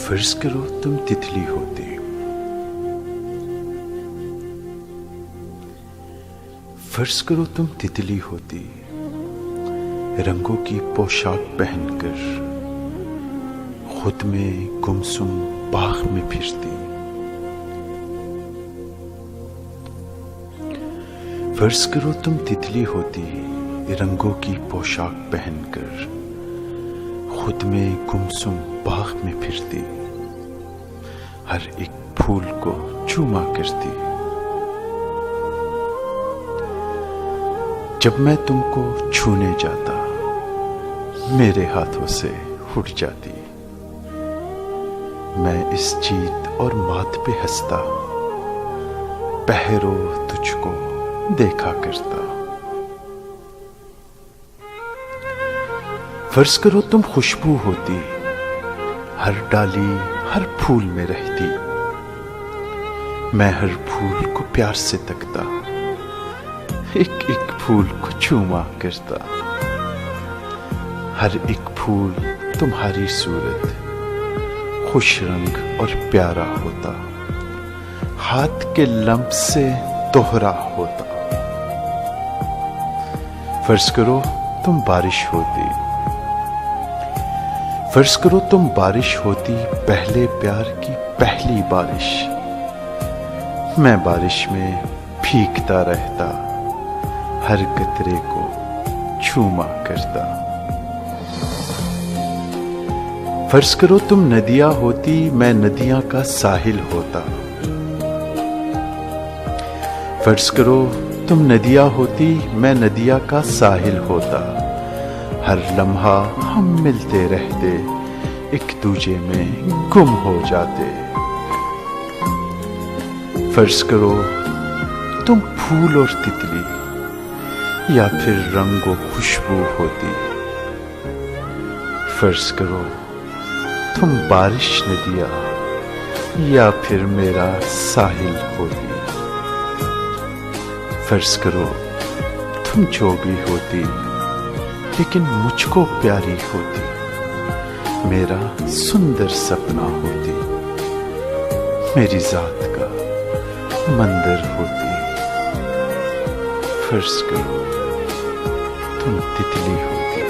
फर्ज करो तुम तितली होती, फर्ज करो तुम तितली होती, रंगों की पोशाक पहनकर खुद में गुमसुम बाग में फिरती। फर्ज करो तुम तितली होती, रंगों की पोशाक पहनकर खुद में गुमसुम बाग में फिरती, हर एक फूल को चूमा करती। जब मैं तुमको छूने जाता, मेरे हाथों से उठ जाती। मैं इस जीत और मात पे हंसता, पहरो तुझको देखा करता। फर्ज करो तुम खुशबू होती, हर डाली हर फूल में रहती। मैं हर फूल को प्यार से तकता, एक एक फूल को चूमा करता। हर एक फूल तुम्हारी सूरत, खुश रंग और प्यारा होता, हाथ के लम्ब से दोहरा होता। फर्ज करो तुम बारिश होती, फर्ज करो तुम बारिश होती, पहले प्यार की पहली बारिश। मैं बारिश में भीगता रहता, हर कतरे को चूमा करता। फर्ज करो तुम नदियां होती, मैं नदियां का साहिल होता। फर्ज करो तुम नदियां होती, मैं नदियां का साहिल होता। हर लम्हा हम मिलते रहते, एक दूजे में गुम हो जाते। फर्ज करो तुम फूल और तितली, या फिर रंगो खुशबू होती। फर्ज करो तुम बारिश नदियां, या फिर मेरा साहिल होती। फर्ज करो तुम जो भी होती, लेकिन मुझको प्यारी होती, मेरा सुंदर सपना होती, मेरी जात का मंदिर होती। फर्ज करो तुम तितली होती।